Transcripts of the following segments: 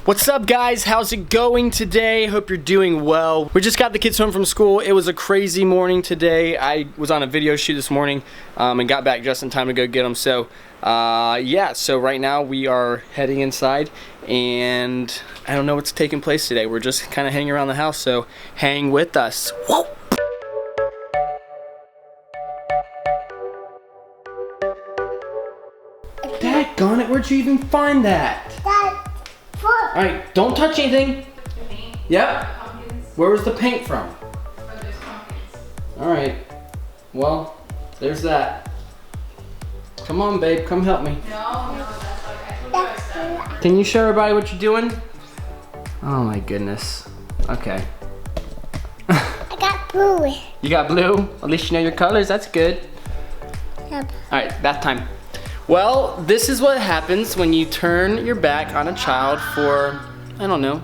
What's up guys, how's it going today? Hope you're doing well. We just got the kids home from school. It was a crazy morning today. I was on a video shoot this morning and got back just in time to go get them. So yeah, so right now we are heading inside and I don't know what's taking place today. We're just kind of hanging around the house, so hang with us. Whoa! Daggone it, where'd you even find that? Alright, don't touch anything. The paint? Yep. Pumpkins. Where was the paint from? Oh, there's pumpkins. Alright. Well, there's that. Come on, babe, come help me. No, that's okay. Can you show everybody what you're doing? Oh my goodness. Okay. I got blue. You got blue? At least you know your colors, that's good. Yep. Alright, bath time. Well, this is what happens when you turn your back on a child for, I don't know,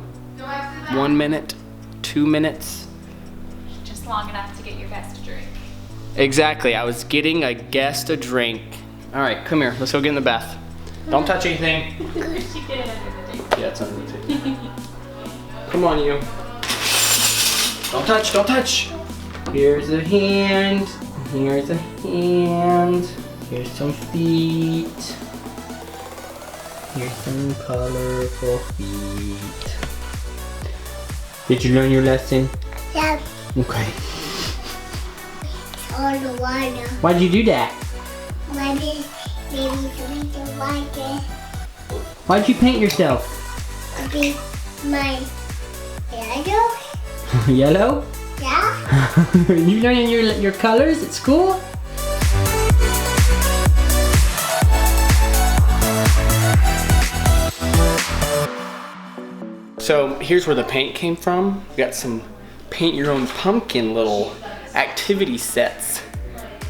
1 minute, 2 minutes. Just long enough to get your guest a drink. Exactly, I was getting a guest a drink. All right, come here, let's go get in the bath. Don't touch anything. Yeah, it's under the table. Come on, you. Don't touch, don't touch. Here's a hand, here's a hand. Here's some feet. Here's some colorful feet. Did you learn your lesson? Yep. Okay. All the water. Why'd you do that? Maybe something to like it. Why'd you paint yourself? Maybe my yellow. Yellow? Yeah. You learning your colors at school? So here's where the paint came from. We got some paint your own pumpkin little activity sets.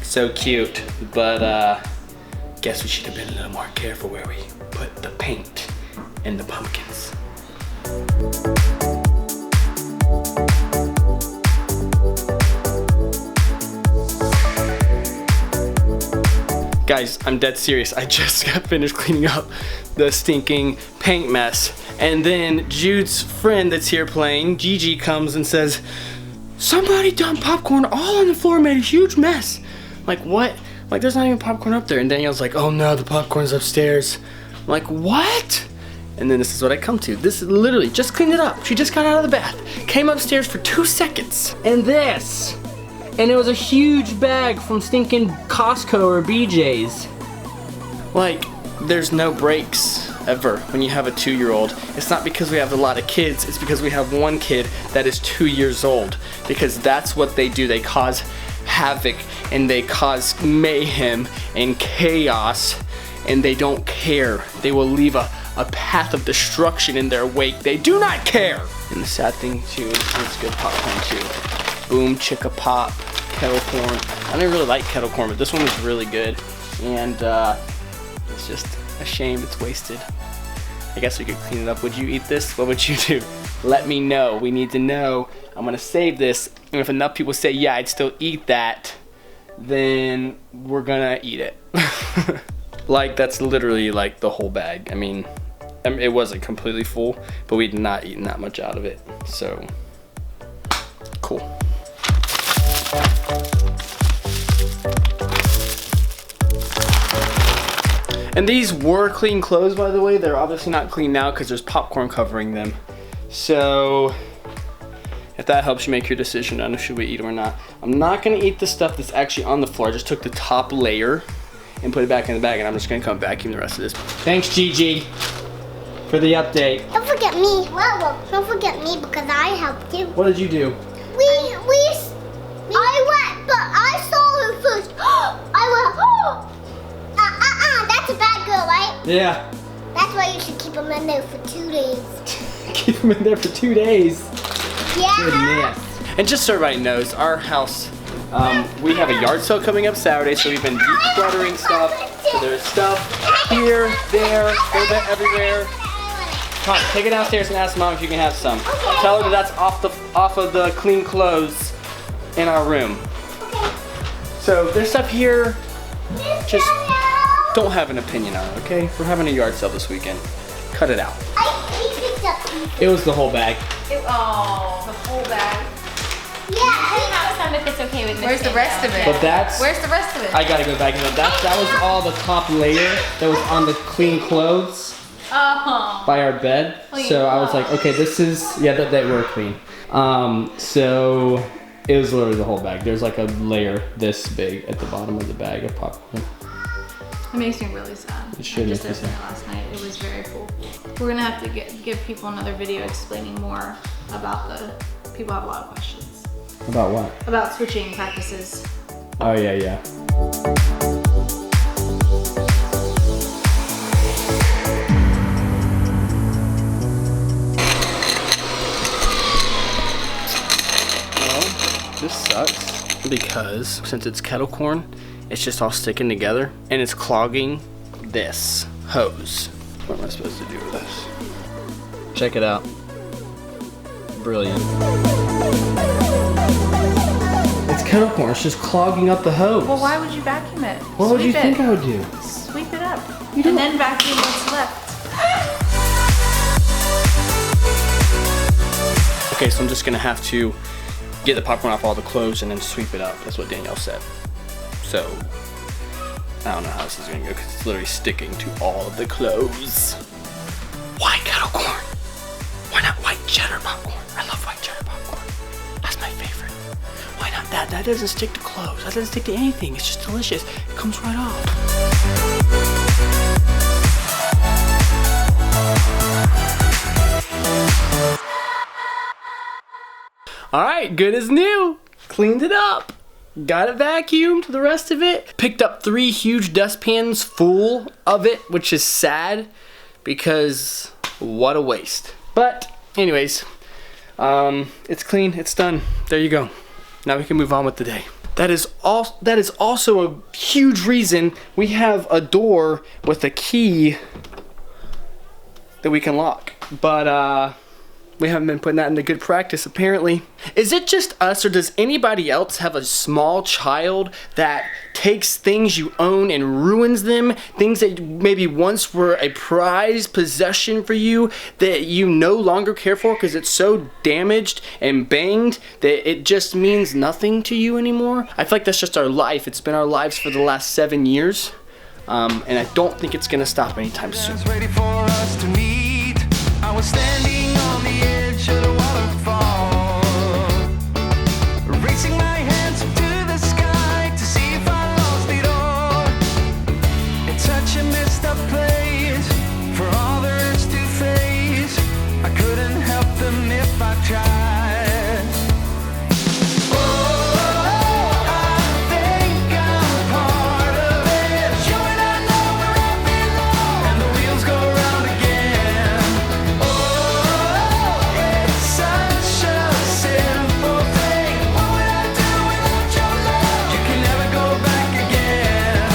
So cute, but guess we should have been a little more careful where we put the paint in the pumpkins. Guys, I'm dead serious. I just got finished cleaning up the stinking paint mess. And then Jude's friend that's here playing, Gigi, comes and says, somebody dumped popcorn all on the floor, made a huge mess. I'm like, what? Like, there's not even popcorn up there. And Danielle's like, oh no, the popcorn's upstairs. I'm like, what? And then this is what I come to. This is literally, just cleaned it up. She just got out of the bath, came upstairs for 2 seconds. And this. And it was a huge bag from stinking Costco or BJ's. Like, there's no breaks ever when you have a 2-year-old. It's not because we have a lot of kids, it's because we have one kid that is 2 years old. Because that's what they do. They cause havoc and they cause mayhem and chaos, and they don't care. They will leave a path of destruction in their wake. They do not care. And the sad thing too, it's good popcorn too. Boom chicka pop, kettle corn. I don't really like kettle corn, but this one was really good. And it's just a shame it's wasted. I guess we could clean it up. Would you eat this? What would you do? Let me know. We need to know. I'm gonna save this, and if enough people say, yeah, I'd still eat that, then we're gonna eat it. Like, that's literally like the whole bag. I mean, it wasn't completely full, but we'd not eaten that much out of it. So, cool. And these were clean clothes, by the way. They're obviously not clean now because there's popcorn covering them. So, if that helps you make your decision on should we eat them or not. I'm not gonna eat the stuff that's actually on the floor. I just took the top layer and put it back in the bag, and I'm just gonna come vacuum the rest of this. Thanks, Gigi, for the update. Don't forget me. Well, don't forget me because I helped you. What did you do? I went, but I saw her first. I went, that's a bad girl, right? Yeah. That's why you should keep them in there for 2 days. Keep them in there for 2 days. Yeah. Goodness. And just so everybody knows, our house, we have a yard sale coming up Saturday, so we've been decluttering stuff. So there's stuff here, there, everywhere. Come on, take it downstairs and ask Mom if you can have some. Okay. Tell her that that's off of the clean clothes in our room. Okay. So there's stuff here. Just don't have an opinion on it, okay? We're having a yard sale this weekend. Cut it out. We picked up It was the whole bag. Oh, the whole bag. Yeah. Clean out some if it's okay with Miss Where's the rest of it? But that's... Where's the rest of it? I gotta go back and look. That was all the top layer that was on the clean clothes Oh. by our bed. So I was like, okay, this is, yeah, they were clean. So it was literally the whole bag. There's like a layer this big at the bottom of the bag of popcorn. It makes me really sad. It should I make just me opened sad. it last night. It was very full. We're gonna have to give people another video explaining more about the. People have a lot of questions About what? about switching practices. Oh yeah, yeah. Well, this sucks because since it's kettle corn, it's just all sticking together and it's clogging this hose. What am I supposed to do with this? Check it out. Brilliant. It's kettle corn. It's just clogging up the hose. Well, why would you vacuum it? What would you Sweep think it. I would do? Sweep it up. You don't- And then vacuum what's left. Okay, so I'm just gonna have to get the popcorn off all the clothes and then sweep it up. That's what Danielle said. So, I don't know how this is gonna go because it's literally sticking to all of the clothes. Why kettle corn? Why not white cheddar popcorn? I love white cheddar popcorn. That's my favorite. Why not that? That doesn't stick to clothes. That doesn't stick to anything. It's just delicious. It comes right off. All right, good as new. Cleaned it up. Got it vacuumed, the rest of it. Picked up 3 huge dustpans full of it, which is sad because what a waste. But anyways, it's clean, it's done. There you go. Now we can move on with the day. That is also a huge reason we have a door with a key that we can lock. But we haven't been putting that into good practice apparently. Is it just us or does anybody else have a small child that takes things you own and ruins them? Things that maybe once were a prized possession for you that you no longer care for because it's so damaged and banged that it just means nothing to you anymore? I feel like that's just our life. It's been our lives for the last 7 years. And I don't think it's gonna stop anytime soon. Ready for us to meet. I was standing on the edge of the waterfall, raising my hands up to the sky to see if I lost it all. It's such a messed up place for others to face. I couldn't help them if I tried. Oh, I think I'm part of it. You and I know where I belong, and the wheels go round again. Oh, it's such a simple thing. What would I do without your love? You can never go back again.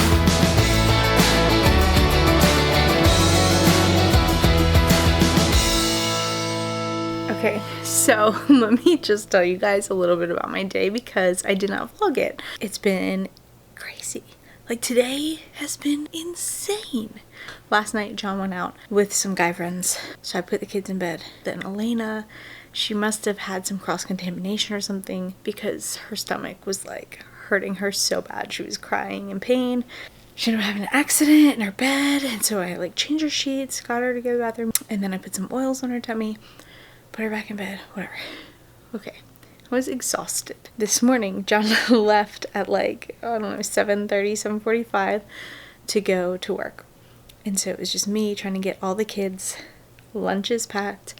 Okay, so let me just tell you guys a little bit about my day because I did not vlog it. It's been crazy. Like today has been insane. Last night John went out with some guy friends, so I put the kids in bed. Then Elena, she must have had some cross-contamination or something because her stomach was like hurting her so bad. She was crying in pain. She ended up having an accident in her bed, and so I like changed her sheets, got her to go to the bathroom, and then I put some oils on her tummy, put her back in bed, whatever. Okay, I was exhausted. This morning, John left at like, I don't know, 7:30, 7:45 to go to work. And so it was just me trying to get all the kids' lunches packed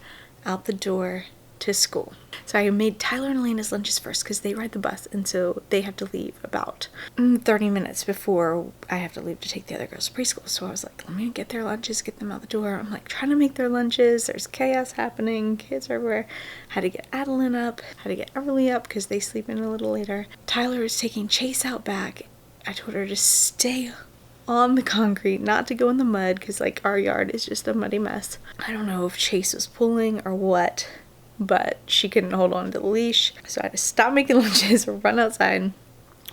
out the door to school. So I made Tyler and Elena's lunches first because they ride the bus, and so they have to leave about 30 minutes before I have to leave to take the other girls to preschool. So I was like, let me get their lunches, get them out the door. I'm like trying to make their lunches. There's chaos happening. Kids are everywhere. Had to get Adeline up. Had to get Everly up because they sleep in a little later. Tyler was taking Chase out back. I told her to stay on the concrete, not to go in the mud because like our yard is just a muddy mess. I don't know if Chase was pulling or what, but she couldn't hold on to the leash, so I had to stop making lunches, run outside,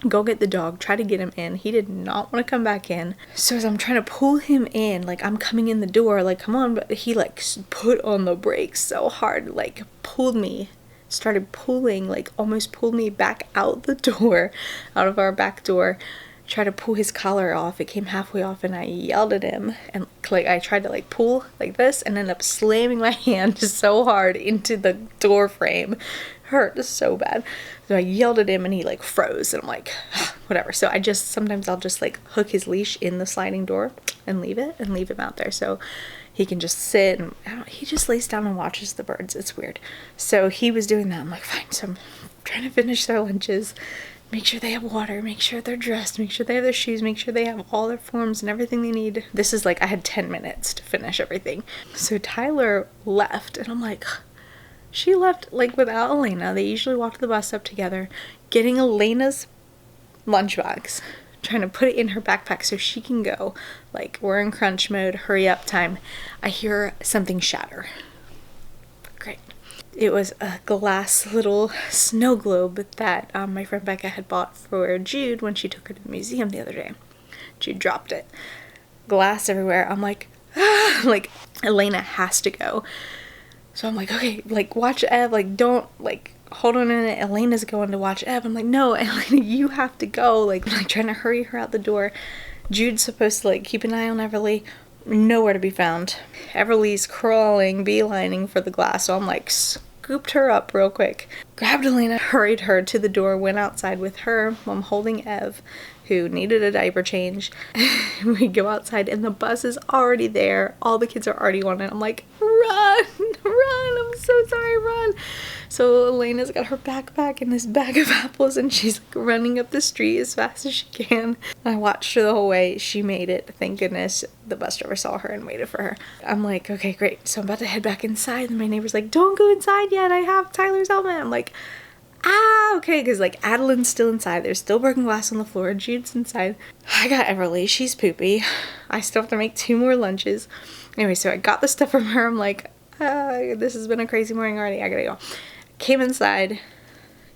go get the dog, try to get him in. He did not want to come back in. So as I'm trying to pull him in, like I'm coming in the door, like come on, but he like put on the brakes so hard, like pulled me, started pulling, like almost pulled me back out the door, out of our back door. Tried to pull his collar off. It came halfway off and I yelled at him, and like I tried to like pull like this and ended up slamming my hand so hard into the door frame. Hurt so bad. So I yelled at him and he like froze, and I'm like whatever. So sometimes I'll just like hook his leash in the sliding door and leave him out there so he can just sit, and he just lays down and watches the birds. It's weird. So he was doing that. I'm like fine. So I'm trying to finish their lunches, make sure they have water, make sure they're dressed, make sure they have their shoes, make sure they have all their forms and everything they need. This is like I had 10 minutes to finish everything. So Tyler left, and I'm like, she left like without Elena. They usually walk to the bus stop together, getting Elena's lunchbox, trying to put it in her backpack so she can go. Like we're in crunch mode, hurry up time. I hear something shatter. Great. It was a glass little snow globe that my friend Becca had bought for Jude when she took her to the museum the other day. Jude dropped it. Glass everywhere. I'm like, ah! Like Elena has to go. So I'm like, okay, like watch Ev, like don't, like hold on a minute. Elena's going to watch Ev. I'm like, no, Elena, you have to go. Like trying to hurry her out the door. Jude's supposed to like keep an eye on Everly. Nowhere to be found. Everly's crawling, beelining for the glass. So I'm like, scooped her up real quick, grabbed Elena, hurried her to the door, went outside with her. I'm holding Ev, who needed a diaper change. We go outside and the bus is already there. All the kids are already on it. I'm like, run, run, I'm so sorry, run. So Elena's got her backpack and this bag of apples, and she's like running up the street as fast as she can. I watched her the whole way. She made it. Thank goodness the bus driver saw her and waited for her. I'm like, okay, great. So I'm about to head back inside, and my neighbor's like, don't go inside yet. I have Tyler's helmet. I'm like, ah, okay, because like Adeline's still inside. There's still broken glass on the floor. Jude's inside. I got Everly. She's poopy. I still have to make 2 more lunches. Anyway, so I got the stuff from her. I'm like, this has been a crazy morning already. I gotta go. Came inside,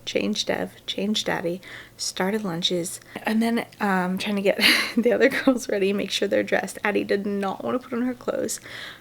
changed Ev, changed Daddy, started lunches, and then trying to get the other girls ready, make sure they're dressed. Addie did not want to put on her clothes.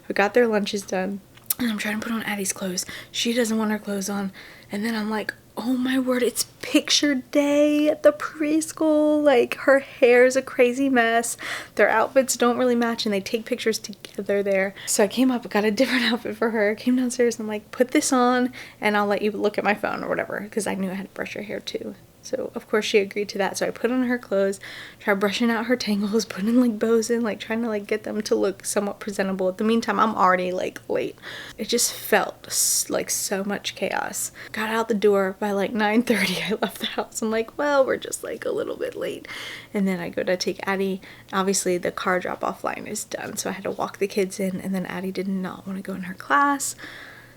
We got their lunches done, and I'm trying to put on Addie's clothes. She doesn't want her clothes on, and then I'm like, oh my word, it's picture day at the preschool. Like, her hair's a crazy mess. Their outfits don't really match, and they take pictures together there. So I came up, got a different outfit for her, came downstairs, and I'm like, put this on, and I'll let you look at my phone or whatever, because I knew I had to brush her hair too. So of course she agreed to that. So I put on her clothes, tried brushing out her tangles, putting like bows in, like trying to like get them to look somewhat presentable. At the meantime, I'm already like late. It just felt like so much chaos. Got out the door by like 9:30. I left the house. I'm like, well, we're just like a little bit late. And then I go to take Addie. Obviously the car drop off line is done, so I had to walk the kids in, and then Addie did not want to go in her class.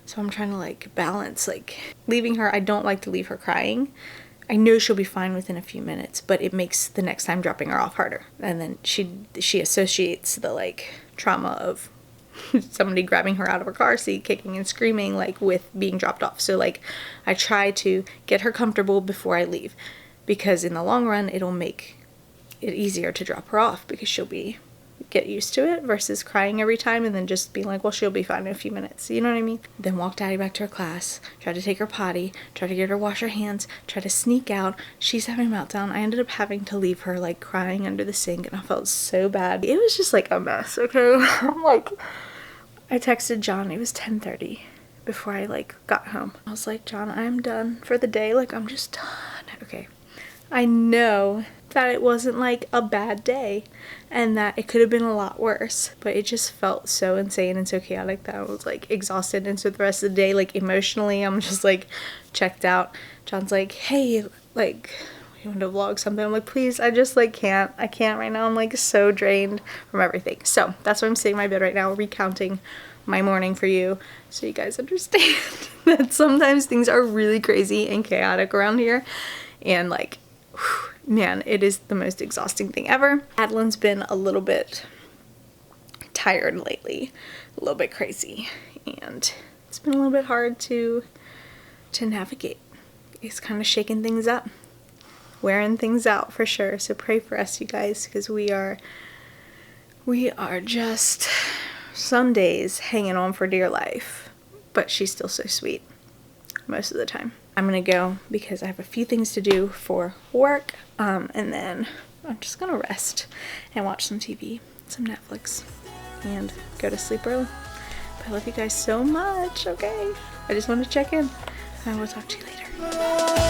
So I'm trying to like balance like leaving her. I don't like to leave her crying. I know she'll be fine within a few minutes, but it makes the next time dropping her off harder. And then she associates the like trauma of somebody grabbing her out of her car seat, kicking and screaming, like with being dropped off. So like I try to get her comfortable before I leave, because in the long run it'll make it easier to drop her off, because she'll get used to it versus crying every time and then just being like, well, she'll be fine in a few minutes. You know what I mean? Then walked Addie back to her class, tried to take her potty, tried to get her wash her hands, tried to sneak out. She's having a meltdown. I ended up having to leave her like crying under the sink, and I felt so bad. It was just like a mess, okay? I'm like, I texted John. It was 10:30 before I like got home. I was like, John, I'm done for the day. Like, I'm just done. Okay. I know that it wasn't like a bad day and that it could have been a lot worse, but it just felt so insane and so chaotic that I was like exhausted. And so the rest of the day, like emotionally, I'm just like checked out. John's like, hey, like, you want to vlog something? I'm like, please, I just like I can't right now. I'm like so drained from everything. So that's why I'm sitting in my bed right now recounting my morning for you, so you guys understand that sometimes things are really crazy and chaotic around here, and like, man, it is the most exhausting thing ever. Adeline's been a little bit tired lately, a little bit crazy, and it's been a little bit hard to navigate. It's kind of shaking things up. wearing things out for sure. So pray for us, you guys, because we are just some days hanging on for dear life. But she's still so sweet most of the time. I'm gonna go because I have a few things to do for work, and then I'm just gonna rest and watch some TV, some Netflix, and go to sleep early. But I love you guys so much, okay? I just want to check in. I will talk to you later.